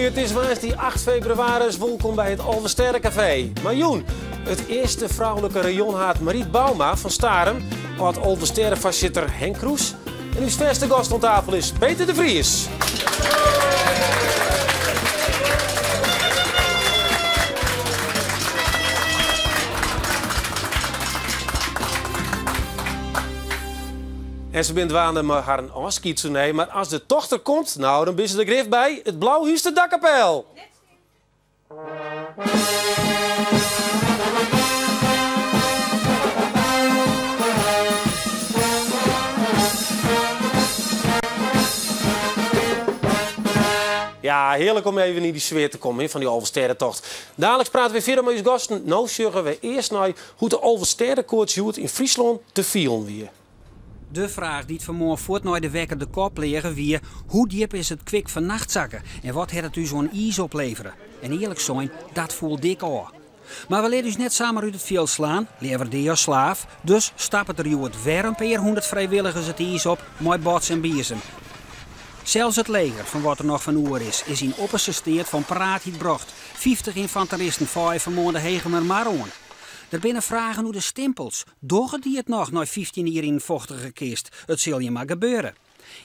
Goeie, het is woensdag 8 februari. Welkom bij het Alversterre Café. Marjoen, het eerste vrouwelijke rayonhaat Mariet Bouma van Starem, had Alversterre voorzitter Henk Kroes. En uw verste gast aan tafel is Peter de Vries. En ze bent waande met haar een afschietsoenee, maar als de dochter komt, nou dan is ze er grif bij het Blauwhuis de Dakkapel. Ja, heerlijk om even in die sfeer te komen van die Alversterre-tocht. Dadelijk praten we verder met uw gasten. Nou zorgen we eerst naar hoe de Alversterre-koorts in Friesland te vielen weer. De vraag die het vanmorgen voort naar de wekker de kop leggen wie: hoe diep is het kwik van nachtzakken en wat heeft het u zo'n ijs opleveren? En eerlijk zijn, dat voelt dik al. Maar we leren dus net samen uit het veld slaan, liever de als slaaf. Dus stappen er het weer een paar 100 vrijwilligers het ijs op, mooi bots en bierzen. Zelfs het leger, van wat er nog van oer is in opperste steert van paraatheid brocht. 50 infanteristen 5 vermoorde Hegemer Maroon. Er binnen vragen hoe de stimpels. Doggen die het nog na 15 jaar in vochtige kist? Het zal je maar gebeuren.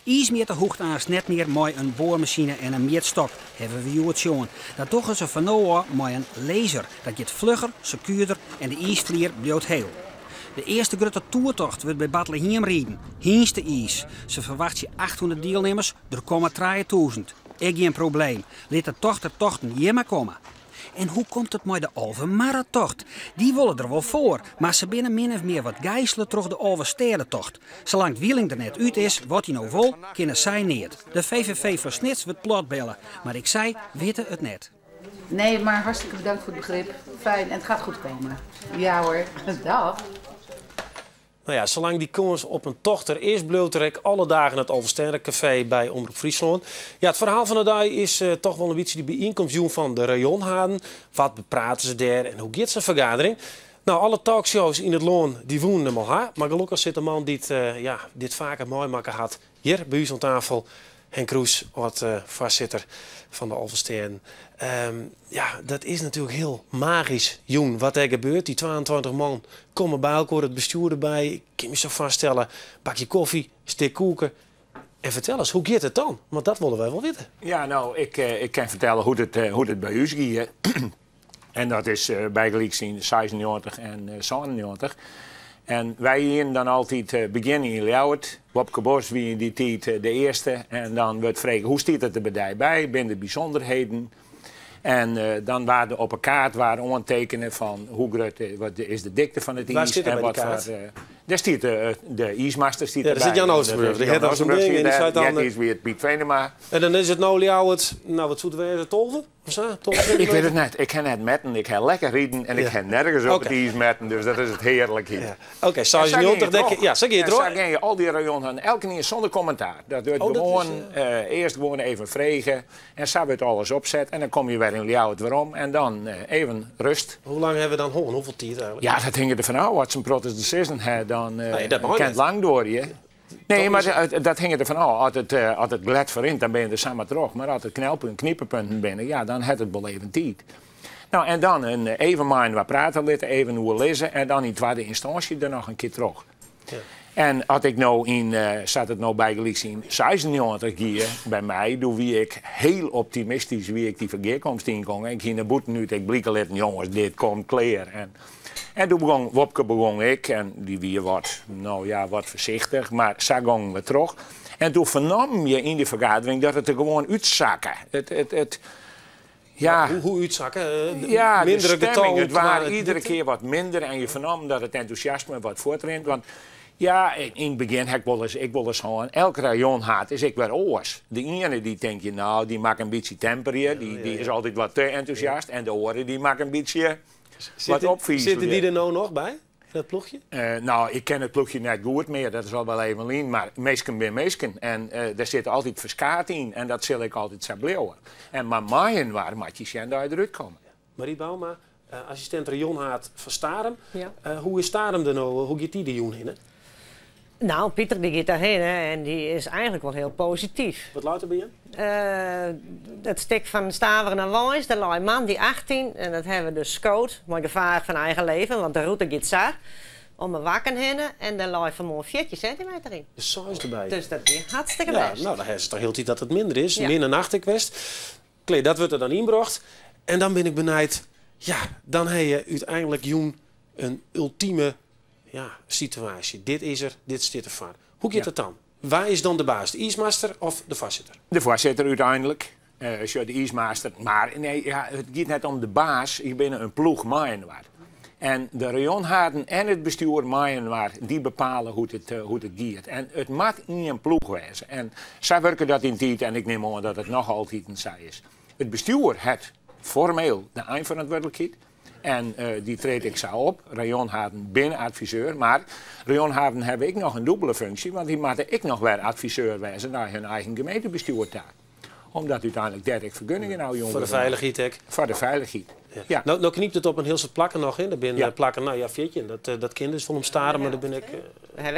Iets meer te hoogte aan net meer met een boormachine en een meetstok hebben we het zien. Dat doggen ze van nu aan met een laser. Dat je het vlugger, secuurder en de ijsvlier blijft heel. De eerste grote toertocht wordt bij Battleheem rijden. Hier de ijs. Ze verwacht je 800 deelnemers, er komen 3000. Ik geen probleem. Laat de tochten hier maar komen. En hoe komt het met de Alve-Marathontocht? Die willen er wel voor, maar ze binnen min of meer wat geiselen door de Alversterre-tocht. Zolang het wieling er net uit is, wat hij nou vol, kunnen zij niet. De VVV Versnits wordt plotbellen, maar ik zei, weten het net. Nee, maar hartstikke bedankt voor het begrip. Fijn, en het gaat goed komen. Ja hoor, dag. Nou ja, zolang die kans op een tocht er is, bleef er alle dagen het Alversterre Café bij Omroep Friesland. Ja, het verhaal van de dag is toch wel een beetje die bijeenkomst van de rayonhaden. Wat bepraten ze daar en hoe gaat zijn vergadering? Nou, alle talkshows in het loon die woenen hem al haar. Maar gelukkig zit een man die dit vaker mooi maken had. Hier bij u aan tafel, Henk Kroes, wat voorzitter van de Alversterre. Ja, dat is natuurlijk heel magisch, Joen, wat er gebeurt. Die 22 man komen bij elkaar, het bestuur erbij. Ik kan me zo vaststellen, bakje koffie, stik koeken. En vertel eens, hoe gaat het dan? Want dat willen wij wel weten. Ja, nou, ik kan vertellen hoe het bij u gaat. En dat is bijgelijks in 96 en 97. En wij hier dan altijd beginnen in Ljouwert. Wopke Bos wie in die tijd de eerste. En dan wordt vragen, hoe staat het er bij? Ben de bijzonderheden? En dan waren op een kaart aantekenen van hoe groot wat is de dikte van het ijs. En wat voor. Daar staat de ijsmaster. Ja, daar zit Jan Oosterbrug. Die heeft als een ding. En die zei dan. Dat is weer het Piet Venema. En dan is het nou Ljouwert. Nou, wat zouden we? 12? Ik weet het net. Ik kan het metten. Ik ga lekker rieden. En ik ga nergens op het ijs metten. Dus dat is het heerlijk hier. Ja. Oké, 96 denk ik. Ja, zeg je het hoor. En dan je al die rayon elke keer zonder commentaar. Dat wordt gewoon eerst gewoon even vregen. En zo wordt alles opzet. En dan kom je weer in Ljouwert waarom. En dan even rust. Hoe lang hebben we dan horen? Hoeveel tijd eigenlijk? Ja, dat hing er vanaf. Wat zijn protest decision had, dan kan het lang door je. Nee, maar dat hing ervan af. Als het glad voorin, dan ben je er samen terug. Maar als het knieperpunten binnen, ja, dan had het beleven tijd. Nou, en dan even maar wat praten litten, even hoe lezen. En dan in tweede instantie er nog een keer terug. Ja. En als ik nou zat het nou bijgelijks in 96 keer bij mij, toen wie ik heel optimistisch wie ik die verkeerkomst in kon. Ik ging naar boeten nu, ik blikken letten, jongens, dit komt klaar. En toen begon Wopke ik, en die wie wat voorzichtig, maar zo gingen we terug. En toen vernam je in die vergadering dat het er gewoon uitzakken. Hoe uitzakken? Ja, mindere stemming. Het waren iedere keer wat minder en je vernam dat het enthousiasme wat voortrent. Want ja, in het begin heb ik wel eens gewoon, elke rayon haat is ik weer oors. De ene die denk je, nou, die maakt een beetje tempereren, die is altijd wat te enthousiast. En de andere die maakt een beetje wat opviezen. Zitten die er nou nog bij, dat ploegje? Nou, ik ken het ploegje net goed meer, dat is al wel even lien, maar meesken ben meesken. En daar zit altijd verskaat in en dat zal ik altijd zo blijven. En maar maaien waren matjes en daar eruit komen. Marie Bouma, assistent rayonhaat van Starem. Ja. Hoe is Starem er nou, hoe gaat die de joen in? Nou, Pieter die gaat daarheen hè, en die is eigenlijk wel heel positief. Wat later ben je? Het stuk van Staveren naar Wijs, daar lag een man die 18 en dat hebben we dus scout, met gevaar van eigen leven, want de route gaat zat. Om me wakker heen en daar lag vanmorgen 14 centimeter in. De saus erbij. Dus dat is hartstikke ja, best. nou, dan is het toch heel tijd dat het minder is. Ja. Min een nachtkwest. Klee, dat wordt er dan inbracht. En dan ben ik benijd. Ja, dan heb je uiteindelijk Joen een ultieme situatie. Dit is er, dit zit ervan. Hoe gaat het dan? Waar is dan de baas? De ijsmaster of de voorzitter? De voorzitter uiteindelijk. De ijsmaster. Maar nee, het gaat net om de baas. Ik ben een ploeg Maaienwaard. En de rayonhaarden en het bestuur Maaienwaard, die bepalen hoe het gaat. En het moet niet een ploeg wezen. En zij werken dat in tijd en ik neem aan dat het nog altijd een zij is. Het bestuur heeft formeel de eindverantwoordelijkheid. En die treed ik zo op. Rayonhaarden binnen adviseur. Maar rayonhaarden hebben ik nog een dubbele functie. Want die moeten ik nog weer adviseur wezen naar hun eigen gemeentebestuur daar. Omdat uiteindelijk dertig vergunningen nou jongen. Voor de veiligheid. Voor de veiligheid. Ja. Nou kniept het op een heel soort plakken nog in. Daar ben plakken, nou ja, veertje. Dat kind is van hem staren, maar daar ben ik...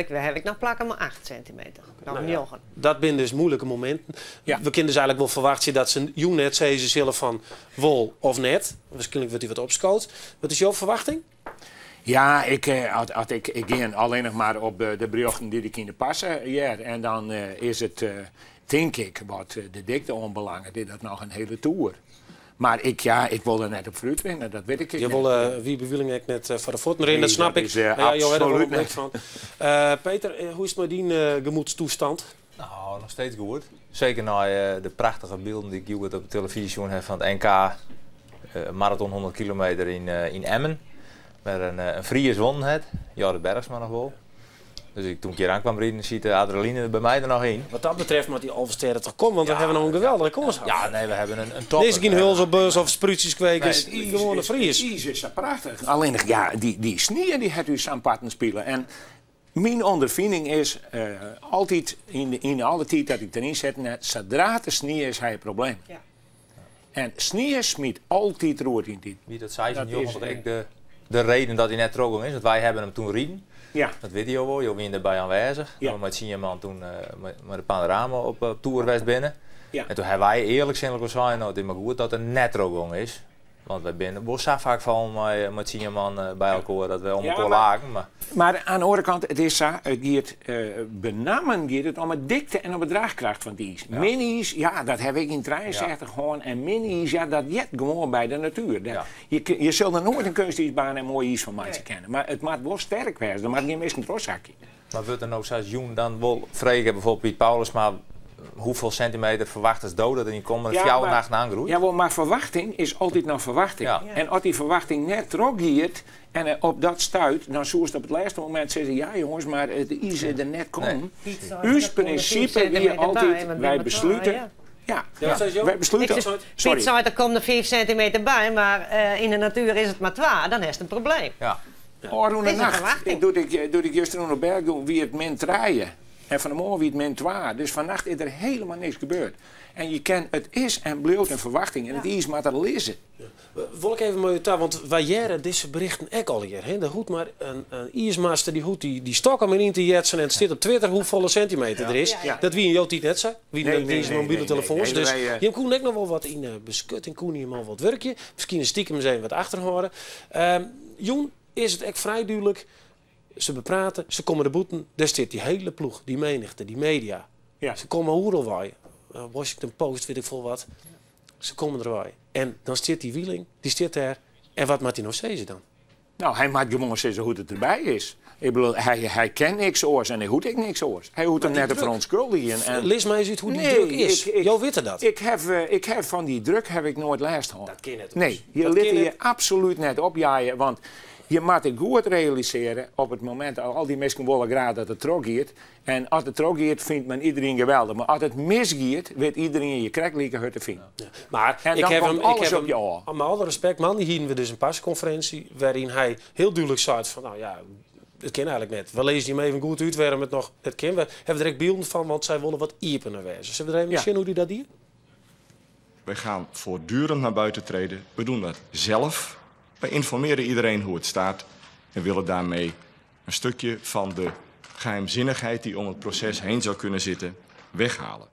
Heb ik nog plakken maar 8 centimeter. Nog niet. Dat zijn dus moeilijke momenten. Ja. We kunnen dus eigenlijk wel verwachten dat ze Joen net zeggen ze zullen van wol of net. Waarschijnlijk wordt hij wat opscoot. Wat is jouw verwachting? Ja, ik ga alleen nog maar op de berichten die ik in de passen. Ja, en dan is het, denk ik, wat de dikte onbelangen. Dit is nog een hele tour. Maar ik wil er net op fruit winnen, dat weet ik niet. Je wil wie bewilling ik net voor de voeten erin, dat snap ik. Is, absoluut niet van. Peter, hoe is het met die gemoedstoestand? Nou, nog steeds goed. Zeker na de prachtige beelden die ik op de televisie heb van het NK marathon 100 kilometer in Emmen. Waar een Fries won het, Jorrit Bergsma nog wel. Dus toen ik hier aankwam rijden, ziet de adrenaline bij mij er nog in. Wat dat betreft moet die Alversterre toch komen, want we hebben nog een geweldige koers. Ja, nee, we hebben een topper. Deze geen huls op beurs of spruitjes kweken, gewoon een Fries. Het ijs is prachtig. Alleen die sneeuw die heeft u samen patten spelen. En mijn ondervinding is altijd in alle tijd dat ik erin zet, zodra de sneeuw is, hij een probleem. Ja. En sneeuw smiet altijd roer in dit. Wie dat zei, jongen, dat ik de reden dat hij net trokken is, want wij hebben hem toen rijden. Ja. Dat weet je wel, je bent erbij aanwezig. Ja. Met Sinjeman toen met de panorama op Tour West binnen. Ja. En toen hebben wij eerlijk zijn, nou, het is maar goed dat er net trokken is. Want wij binnen wel zo vaak van met Sinjeman bij elkaar dat we om elkaar lagen. Maar aan de andere kant, het is zo, het benamen gaat het om het dikte en om de draagkracht van die ijs. Ja. Minis, dat heb ik in 63 gewoon. En minis, dat jet gewoon bij de natuur. Ja. Je zult er nooit een kunstijsbaan en mooie ijs van mij kennen. Maar het moet wel sterk wezen, er moet geen mis een troszakje. Maar wordt er nou zoals Joen dan wel vregen, bijvoorbeeld Piet Paulus, maar hoeveel centimeter verwacht is dood dat er niet komt en jouw nacht aangroeit? Ja, maar verwachting is altijd nog verwachting. Ja. En als die verwachting net teruggeeft en op dat stuit, dan zou het op het laatste moment zeggen, ja jongens, maar de ijs er net komen. Uw principe wie altijd, wij besluiten. Ja, wij besluiten. Piet zei, er komt er 5 centimeter bij, maar in de natuur is het maar 2, dan is het een probleem. Ja. Oh, de nacht. Doe ik juist in de berg wie het min draaien. En van de morgen wie het min 2. Dus vannacht is er helemaal niks gebeurd. En je kent, het is en blijft een verwachting. En het is maar te lezen. Ja. Wil ik even met jou, want wij jaren deze berichten ook al hier. Hè? Er hoeft maar een ijsmaster die stok om in te jetsen en het staat op Twitter hoeveel centimeter er is. Ja. Dat wie in jouw tijd net zei. Wie deze mobiele telefoons. Dus je kon ook nog wel wat in beschutting, kon je maar wat werkje. Misschien stiekem eens wat achterhoren. Joen, is het echt vrij duidelijk. Ze bepraten, ze komen de boeten. Daar zit die hele ploeg, die menigte, die media. Ja. Ze komen hoerelwaai. Washington Post, weet ik veel wat. Ze komen erbij. En dan zit die Wieling, die zit daar. En wat moet hij nou zeggen dan? Nou, hij moet gewoon zeggen hoe het erbij is. Ik bedoel, hij kent niks oors en hij hoeft ik niks oors. Hij hoeft er net voor ons verontschuldigen. Lees mij eens uit hoe die druk is. Jou weet dat. Ik heb van die druk heb ik nooit last gehad. Dat ken het. Nee, je liet je absoluut net opjaaien, want je moet het goed realiseren op het moment dat al die mensen willen graag dat het troggeert. En als het troggeert vindt men iedereen geweldig. Maar als het misgeert, weet iedereen je krijglijke te vinden. Ja. Maar en ik heb hem op je oor. Met alle respect, man, die hielden we dus een persconferentie waarin hij heel duidelijk zei van, nou ja, het ken eigenlijk net. We lezen hem even goed uit, waarom het nog, het ken we. Hebben we direct beelden van, want zij willen wat iepener wezen. Zullen we er even zien hoe die dat doet? Wij gaan voortdurend naar buiten treden. We doen dat zelf. Wij informeren iedereen hoe het staat en willen daarmee een stukje van de geheimzinnigheid die om het proces heen zou kunnen zitten, weghalen.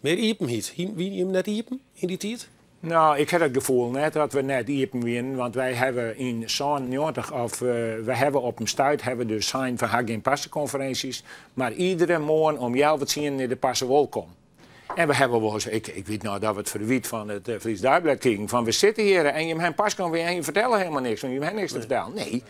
Meer iepen hiet. Wie je hem net iepen in die tijd? Nou, ik heb het gevoel net dat we net iepen winnen, want wij hebben in 97 we hebben op een stuit hebben dus zijn van geen passenconferenties, maar iedere morgen om 11:00 in de passenwol komt. En we hebben wel eens, ik weet nou dat we het verwiet van het Fries Dagblad kregen, van we zitten hier en je hem pas kan weer en je vertellen helemaal niks, want je hebt niks te vertellen. Nee.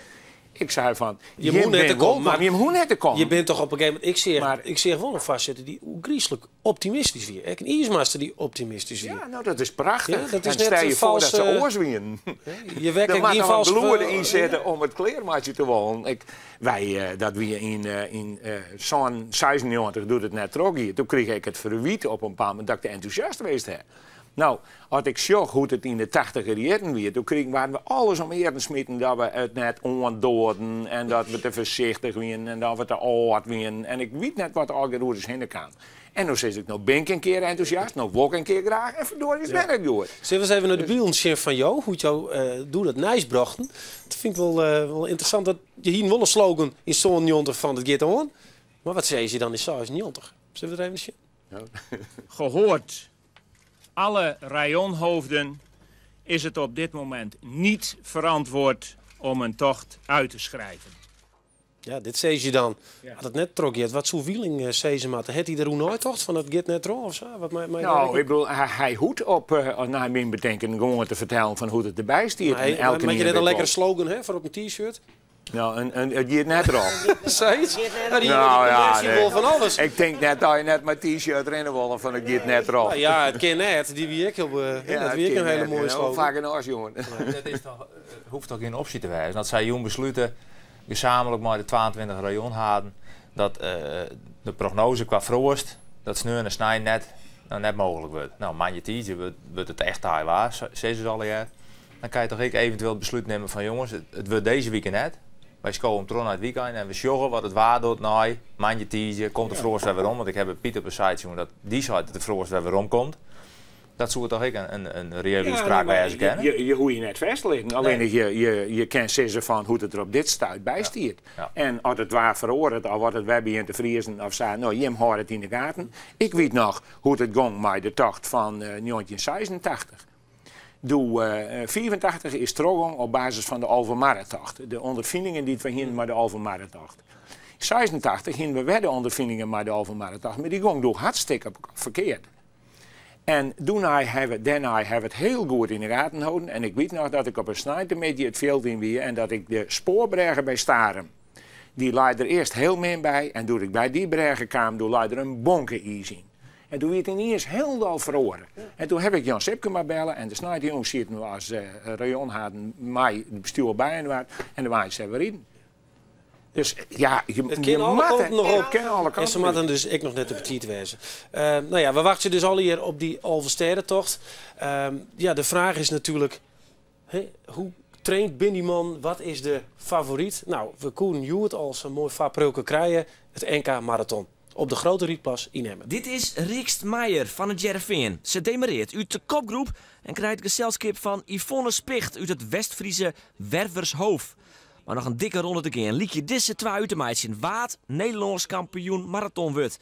Ik zei van, je moet net komen, maar je moet net komen. Je bent toch op een gegeven moment, ik zie gewoon nog vastzitten die griezelig optimistisch weer. Ik een ijsmaster die optimistisch weer. Ja, nou dat is prachtig. Ja, dat is en stel je voor dat ze oors winnen. Je werkt er niet vals bloeden inzetten om het kleermaatje te wonen. Dat we in zo'n 96 doet het net terug hier. Toen kreeg ik het verwiet op een bepaald moment dat ik te enthousiast geweest heb. Nou, als ik zag hoe het in de 80er jaren weer, toen waren we alles om eerder smitten dat we het net ondoden en dat we te voorzichtig winnen en dat we te oud winnen. En ik weet net wat de algeroeders heen kan. En dan zeg ik, nou ben ik een keer enthousiast, nou word ik een keer graag en verdorie is ben ik door. Zullen we eens even naar de beeldschrift van jou, hoe jou doet dat nice brachten. Dat vind ik wel interessant dat je hier wel een slogan in zo'n 90 van het Get On. Maar wat zei je dan in 96? Zullen we er even zien? Ja. Gehoord alle rajonhoofden is het op dit moment niet verantwoord om een tocht uit te schrijven. Ja, dit zei je dan. Ja. Had het net trok je. Wat zo'n wieling zei ze maar. Had hij er hoe nooit tocht van het Get net of zo? Wat nou, ik bedoel, hij hoeft naar mijn bedenken gewoon te vertellen van hoe het erbij stiert. Maar je net een lekkere slogan hè, voor op een t-shirt? Nou, een Get net erop. Zoiets? Nou ja, van alles. Ik denk net dat je net mijn t-shirt erin wil van een Get net erop. Nou, ja, het ken net. Die wie ik heel dat wie een hele mooie slogan. Vaak een as, jongen. Dat is toch, hoeft toch geen optie te wijzen. Dat zij jong besluiten, gezamenlijk maar de 22 rayon hadden, dat de prognose qua frost, dat sneuren en snijden net mogelijk wordt. Nou, magnetietje wordt het echt taai waar, zeggen ze al jaar. Dan kan je toch eventueel het besluit nemen van jongens, het wordt deze weekend net. Wij scoren tron uit het weekend en we sjoggen wat het waar doet. Nou, magnetietje, komt de frost weer om. Want ik heb een Piet op een site, jongen, dat die site dat de frost weer om komt. Dat zou toch een reële spraakwijze kennen. Hoe je net vastleggen. Alleen je kent zeggen van hoe het er op dit stuit bij stiert. Ja. En als het waar verhoord, of wat het wij in te vriezen of zo, nou, je houdt het in de gaten. Ik weet nog hoe het ging met de tocht van 1986. 84 is teruggang op basis van de Alphen-Marre-tocht. De ondervindingen die we hier met de Alphen-Marre-tocht. In 86 gingen we weer de ondervindingen met de Alphen-Marre-tocht, maar die ging door hartstikke verkeerd. En daarna hebben we het heel goed in de gaten gehouden. En ik weet nog dat ik op een snijtermedje het veld in weer en dat ik de spoorbregen bij Staren, die leidde er eerst heel min bij. En toen ik bij die bregen kwam, toen leidde er een bonke in. En toen werd hij niet eens heel verloren. En toen heb ik Jan Sipke maar bellen. En de snijderjongens zitten als rayon hadden mij het bestuur bij en de waaiers hebben we in. Dus ja, je ken alle kanten nog op. En ze moeten dus ik nog net de petit wezen. Nou ja, we wachten dus al hier op die Alphensterentocht. Ja, de vraag is natuurlijk, hoe traint Bindyman? Wat is de favoriet? Nou, we kunnen het als een mooi vaprulke krijgen. Het NK Marathon. Op de grote rietplas in Emmen. Dit is Rikst Meijer van het Jereveen. Ze demereert uit de kopgroep en krijgt gezelschap van Yvonne Spicht uit het West-Friese Wervershoofd. Maar nog een dikke ronde te gaan. Liek je deze twee uitermeidjes Waard Nederlands kampioen marathon wordt.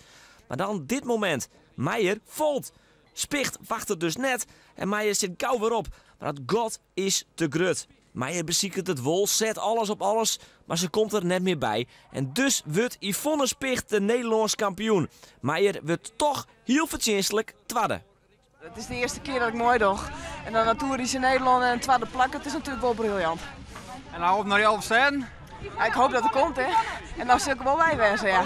Maar dan dit moment. Meijer volt. Spicht wacht er dus net en Meijer zit gauw weer op. Maar dat god is te grut. Meijer beziekert het wol, zet alles op alles, maar ze komt er net meer bij. En dus wordt Yvonne Spicht de Nederlands kampioen. Meijer wordt toch heel verdienstelijk tweede. Het is de eerste keer dat ik mooi doe. En dan natuurlijk in Nederland en een tweede plak, het is natuurlijk wel briljant. En nou op naar je Alphen? Ja, ik hoop dat het komt, hè. En dan zul ik er wel bij wezen, ja.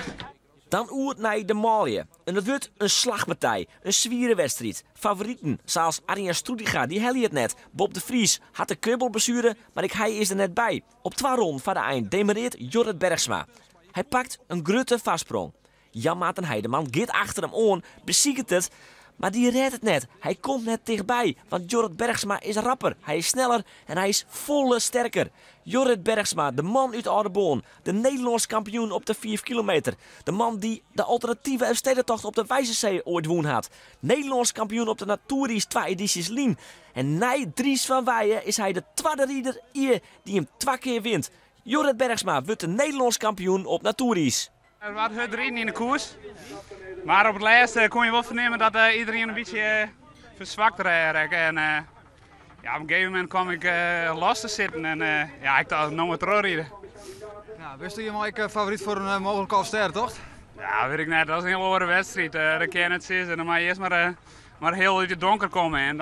Dan oert naar de Malje. En het wordt een slagpartij, een zwiere wedstrijd. Favorieten, zoals Arjen Stroediga, die hel je het net. Bob de Vries had de kribbelblessure, maar hij is er net bij. Op 2 ronden van de eind demereert Jorrit Bergsma. Hij pakt een grutte vastsprong. Jan-Maarten Heideman gaat achter hem aan, beziekert het. Maar die redt het net. Hij komt net dichtbij. Want Jorrit Bergsma is rapper. Hij is sneller en hij is volle sterker. Jorrit Bergsma, de man uit Oudenboorn. De Nederlands kampioen op de 4 kilometer. De man die de alternatieve Elfstedentocht op de Wijzenzee ooit woon had. Nederlands kampioen op de Natuurreis 2 edities Lien. En na Dries van Weijen is hij de tweede rieder hier die hem 2 keer wint. Jorrit Bergsma wordt de Nederlands kampioen op Natuurreis. Er was het erin in de koers. Maar op het laatste kon je wel vernemen dat iedereen een beetje verzwakt raakte. En ja, op een gegeven moment kwam ik los te zitten en ja, ik dacht, nou maar terugrijden. Ja, wist je Mike favoriet voor een mogelijke afsterrentocht? Ja, weet ik net. Dat is een hele andere wedstrijd. Dat kan je net zien. Dan moet je eerst maar heel uit het donker komen en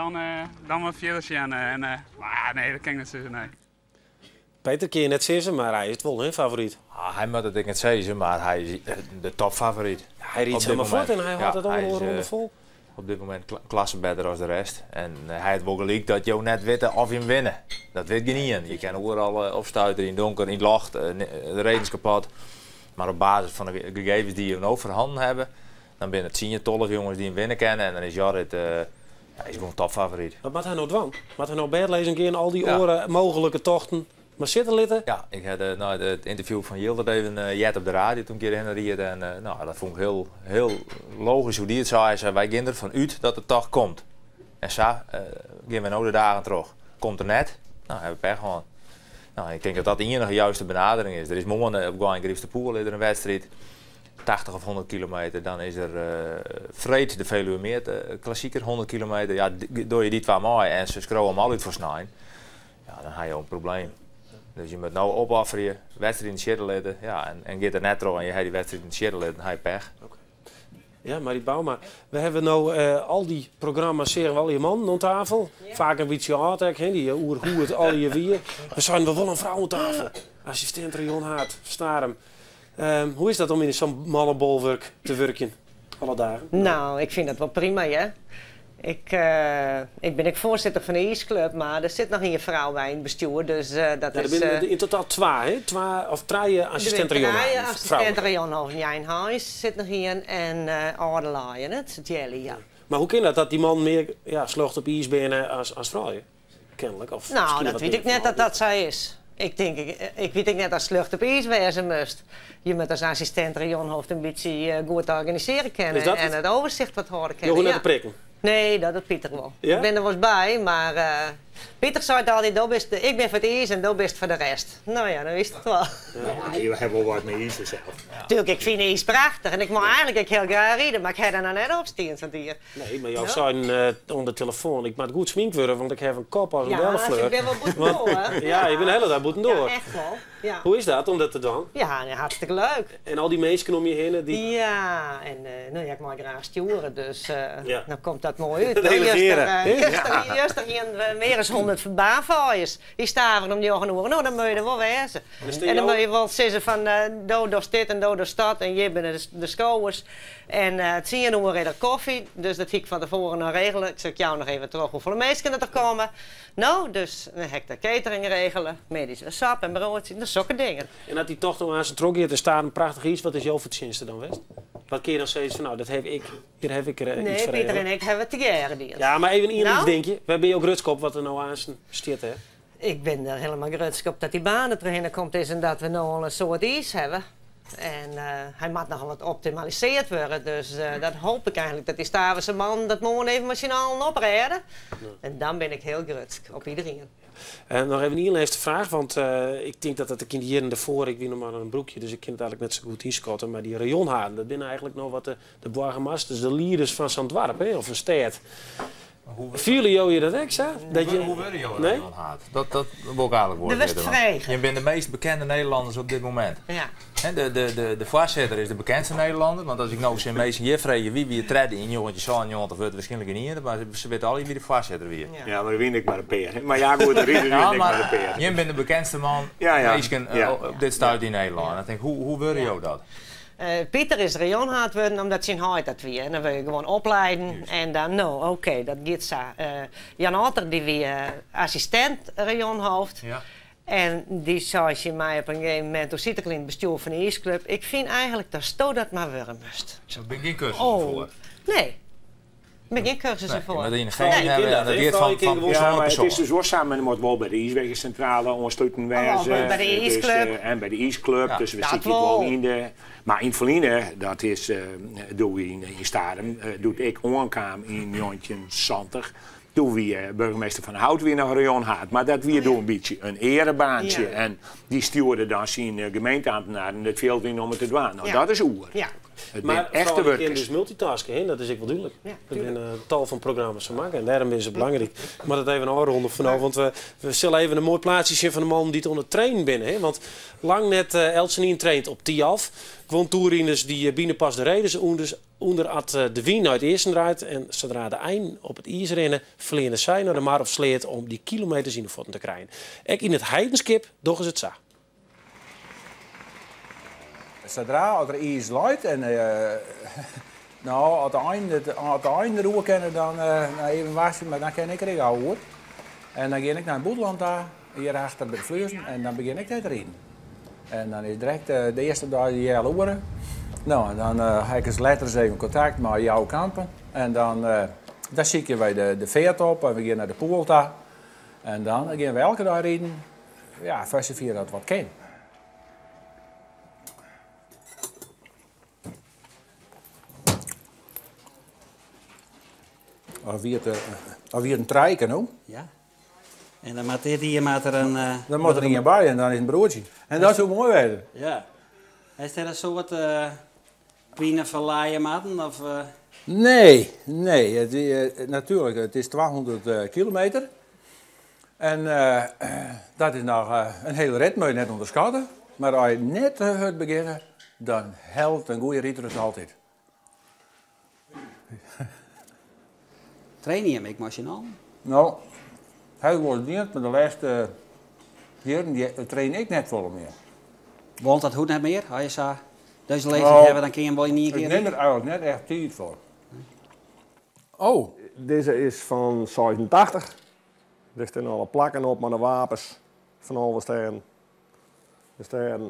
dan wat verder zien. Maar nee, dat kan ik niet zeggen, nee. Peter kun je net zeggen, maar hij is het wel, hè, favoriet. Ah, hij moet het niet zeggen, maar hij is de topfavoriet. Ja, hij riet helemaal voort en hij had het allemaal een ronde vol. Op dit moment klasse beter dan de rest. En hij heeft wel gelijk dat je net weet of je hem winnen. Dat weet je niet. Je kan overal opstuiten in het donker, in het licht, de reden is kapot. Maar op basis van de gegevens die je ook voorhanden hebben, dan ben het 10, 12 jongens die hem winnen kennen. En dan is Jorrit is gewoon topfavoriet. Wat maakt hij nou dwang? Maakt hij nou bedlezen een keer in al die oren mogelijke tochten? Maar zitten litten? Ja, ik had het interview van Yildiz even jet op de radio toen een keer herinnerd. En nou, dat vond ik heel logisch hoe die het zei. Hij zei, wij gaan ervan uit dat het toch komt. En zo gaan we nou de dagen terug. Komt er net? Nou, hebben we pech gewoon. Nou, ik denk dat dat de enige juiste benadering is. Er is morgen op Going Griefstepoel een wedstrijd. 80 of 100 kilometer. Dan is er Vreed, de Veluwe Meer, klassieker, 100 kilometer. Ja, door je die twee mooi en ze scrollen hem al uit voor snijden. Ja, dan heb je ook een probleem. Dus je moet nou opofferen, wedstrijd in de schedel letten, ja, en gaat er net door en je hebt die wedstrijd in de schedel letten, dan heb je pech. Okay. Ja, Marie Bouma, we hebben nou al die programma's zeer wel je man aan tafel. Ja. Vaak een beetje hardek, die hoe het al je weer. We zijn wel een vrouwentafel. Assistent Rion Haat, Starem. Hoe is dat om in zo'n malle bolwerk te werken, alle dagen? Nou, ik vind dat wel prima, ja. Ik ben ook voorzitter van de IJsclub, maar er zit nog een vrouw bij in het bestuur, dus dat ja, is... Er zijn in totaal drie assistenten Rion Haat. 3 assistenten Rion Haat. Jijn Huis zit nog hier en Adelaaien, het Jelly, ja. Maar hoe kan dat die man meer slucht op ijs binnen als vrouw? Kennelijk. Of nou, dat weet ik net dat zij is. Ik weet net dat slucht op ijs wezen moest. Je moet als assistent Rion Hoofd een beetje goed organiseren kennen en het overzicht wat horen kennen. Je hoort net de prikken? Nee, dat doet Pieter wel. Ja? Ik ben er wel eens bij, maar Pieter zei altijd, ik ben voor het eerst en dat best voor de rest. Nou ja, dan wist het wel. Ja, je hebt wel wat met ijs zelf. Tuurlijk, ik vind ijs prachtig en ik mag eigenlijk heel graag rijden, maar ik heb er nou net op staan van hier. Nee, maar jou zei onder de telefoon, ik moet goed smink worden, want ik heb een kop als een bellenfleur. Ja, ik ben wel boeten door, hè? Ja, je bent de hele dag boeten door. Ja, echt wel. Ja. Hoe is dat om dat te doen? Ja, hartstikke leuk. En al die mensen om je heen die... Ja, en nou ja, ik mag graag sturen, dus dan komt dat mooi uit. Delegeren. Juist er meer dan 100 baanvaaiers. Die staan om die ogen oren. Nou, dan moet je er wel wezen. En dan moet je wel zeggen van dood dit en dood dat en je bent de schouwers. En het zie je nog er koffie, dus dat heb ik van tevoren nog regelen. Ik zeg jou nog even terug hoeveel mensen er komen. Nou, dus dan heb ik de catering regelen, medische sap en broodje, dat soort dingen. En dat die toch nog aan zijn trok hier te staan, een prachtig iets, wat is jouw verdienste dan, West? Wat kun je dan zeggen van, nou, dat heb ik, hier heb ik er iets voor Pieter en ik hebben het te dienst. Ja, maar even iets denk je. We hebben je ook Rutskop wat er nou aan zijn stiert, hè? Ik ben er helemaal Rutskop dat die baan er doorheen komt is en dat we nou al een soort ijs hebben. En hij moet nog wat optimaliseerd worden, dus dat hoop ik eigenlijk. Dat die Staverse man dat morgen even machinaal oprijden. Ja. En dan ben ik heel grutsk op iedereen. En nog even een eerste vraag, want ik denk dat ik in de jaren daarvoor, ik wie nog maar een broekje, dus ik kan het eigenlijk net zo goed inschatten, maar die rayonhaden, dat binnen eigenlijk nog wat de burgemeesters, de leiders van zo'n dorp, hè, of een stad. Vielen jou je dat extra? Hoe wil je nee? Dat wil ik eigenlijk worden. De Westvregen. Je bent de meest bekende Nederlanders op dit moment. Ja. De voorzitter is de bekendste Nederlander, want als ik nou zijn meest hier vraag wie je treden in jongetje zo en jongetje wordt waarschijnlijk niet, maar ze weten alle wie de voorzitter weer. Ja, maar dan win ik maar een peer. Maar ja, goed, dan win ik maar een peer. Je bent de bekendste man op dit stuit in Nederland. En ik denk, hoe wil je dat? Pieter is Rayonhaat worden omdat zijn huid dat weer. En dan wil je gewoon opleiden. Juist. En dan, oké, dat gaat zo. Jan Otter die weer assistent Rayonhoofd. Ja. En die zei je mij op een gegeven moment, toen zit ik in het bestuur van de IJsclub. Ik vind eigenlijk dat Sto dat maar worden moest. Zo ben ik geen cursus voor. Nee. Ben geen cursussen voor. Maar die geen hebben, dat gaat van ja, maar het is dus wel samen, moet wel bij de Ijswegencentrale ondersteunen wijzen. Bij de Ijsclub. En bij de Ijsclub, Ja, dus we dat zitten wel in de... Maar in Verliezen, dat is, doen we in Stadem, doet ik onkwam in 1970. Toen we burgemeester van Hout weer naar Rayon had. Maar dat weer door een beetje een erebaantje. Ja. En die stuurde dan zijn gemeenteambtenaren het veld in om het te doen. Nou, dat is oer. Ja. Het maar echte werk. Je dus multitasken, hè? Dat is ik wel duidelijk. Ja, er zijn tal van programma's maken en daarom is het belangrijk. Maar dat even een afronden vanaf, want we zullen even een mooi plaatsje zien van de man die het onder trainen binnen. Hè? Want lang net Elsenien traint op Tialf. Gewoon toerinders die binnen pas de reden onder at de wien uit eerst draait. En zodra de eind op het ijs rennen, verlenen zij naar de mar of sleet om die kilometers in de voeten te krijgen. Ook in het heidenskip doch is het zo. Zodra er iets luidt en nou, aan het einde roer kennen dan even wassen, maar dan ken ik er al hoor. En dan ga ik naar het boetland daar, hier achter bij de Vleuzen en dan begin ik te trainen. En dan is direct de eerste dag die hele oren. Nou, en dan heb ik eens later even contact met jouw kampen. En dan zie je wij de veert op en we gaan naar de pool daar. En dan gaan we elke dag rijden. Ja, vers vier dat wat kan. Of wie een treiken hoor. Ja. En dan moet hier er een... dan moet er een bij en dan is een broodje. En dat is ook mooi weer. Ja. Is er een soort Queen verlaaien maten? Of, Nee. Natuurlijk, het is 200 kilometer. En dat is nog een hele rit, moet je net onderschatten. Maar als je net het beginnen, dan helpt een goede rit het altijd. Train je hem, ik machinaal? Nou, hij wordt niet, maar de laatste jaren train ik net vol meer. Want dat goed net meer? Als je zo deze leeftijd hebben, dan kun je hem wel niet een keer. Ik neem er eigenlijk net echt tijd voor. Oh, deze is van 87. Er staan alle plakken op met de wapens van alle sterren.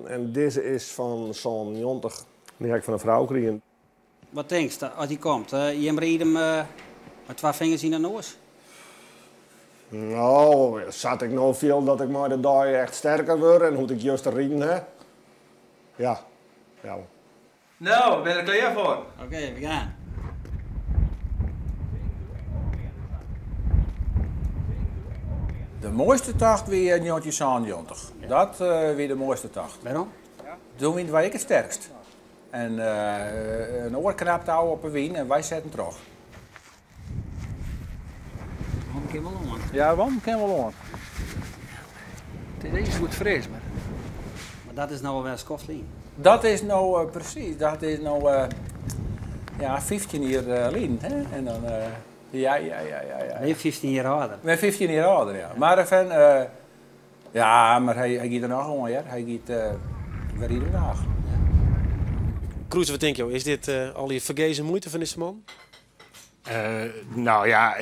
En deze is van zo'n 90. Die heb ik van een vrouw gekregen. Wat denk je als die komt? Je reed hem met 2 vingers in de neus? Nou, zat ik nou veel dat ik maar de dag echt sterker word en hoe ik juist te rieden hè? Ja. Nou, ben je er klaar voor? Oké, we gaan. De mooiste tacht weer 1990. Ja. Dat weer de mooiste tacht. Waarom? Toen waren ik het sterkst. En een oorknap houden op een wien en wij zetten terug. Waarom kan wel om? Ja, waarom kan wel om? Het is eens goed fris, maar... Maar dat is nou wel Skoflien. Dat is nou precies, dat is nou 15 jaar lien. En dan, ja. Ben je 15 jaar ouder? Ik ben 15 jaar ouder, ja. Maar even, maar hij gaat er nog gewoon, ja. Hij gaat weer iedere dag. Kroes, wat denk je? Is dit al je vergezen moeite van deze man? Nou ja,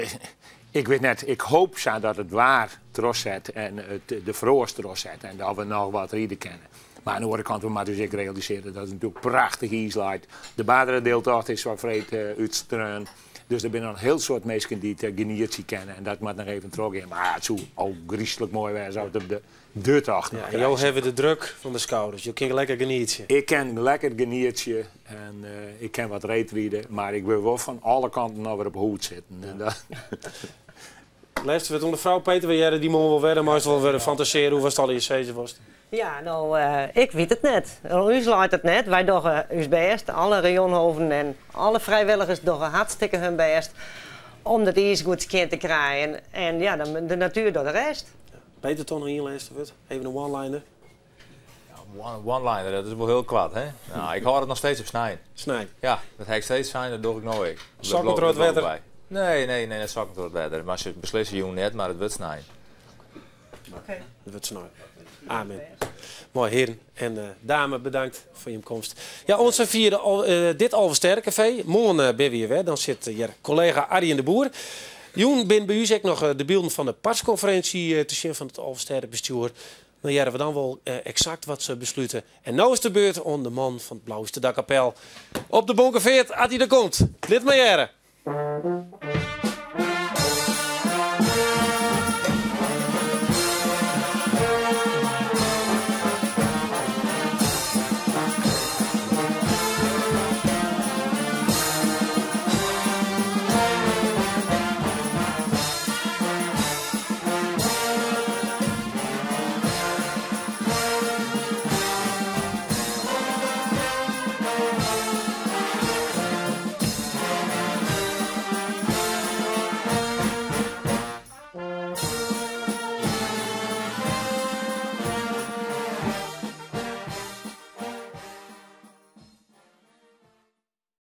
ik weet net. Ik hoop zo dat het waar trots zet en de vroost trots zet en dat we nog wat rieden kennen. Maar aan de andere kant, we moeten dus realiseren dat het natuurlijk prachtig is lijkt. De badere deeltocht is wat vreed uitstreun. Dus er zijn nog een heel soort mensen die het geniertje kennen. En dat moet nog even terug. Maar het zou ook griezelig mooi zijn op de deurtocht. Ja, en jou hebben de druk van de schouders. Je kan lekker geniertje. Ik ken lekker geniertje. En ik ken wat reetrieden. Maar ik wil wel van alle kanten nog weer op hoed zitten. Ja. Luister, we toen de vrouw Peter, wil jij die man wel werden, maar wel weer fantaseren hoe was het al in je season was? Ja, nou, ik weet het net. U laat het net. Wij doen ons best. Alle rayonhoven en alle vrijwilligers doen hartstikke hun best om dat iets goed te krijgen. En ja, de natuur doet de rest. Ja. Peter, toch nog hier luisteren? Even een one-liner. Ja, one-liner, dat is wel heel kwaad, hè? Nou, ik hou het nog steeds op snijden. Snijden? Ja, dat ga ik steeds zijn, dat doe ik nou ook. Sokkend door het wetter? Nee, dat sokkend door het wetter. Maar als je beslissen, jongen net, maar het wordt snijden. Oké. Het wordt snijden. Amen. Mooi, heren en dames, bedankt voor je komst. Ja, onze vierde dit Alversterrencafé. Morgen ben we hier weer. Dan zit hier collega Arjen de Boer. Joen, ben bij u zeg nog de beelden van de persconferentie te zien van het Alversterrenbestuur. Dan jaren we dan wel exact wat ze besluiten. En nu is de beurt om de man van het Blauwste Dakkapel. Op de Bonkeveert, als hij er komt. Dit maar jaren. Thank you.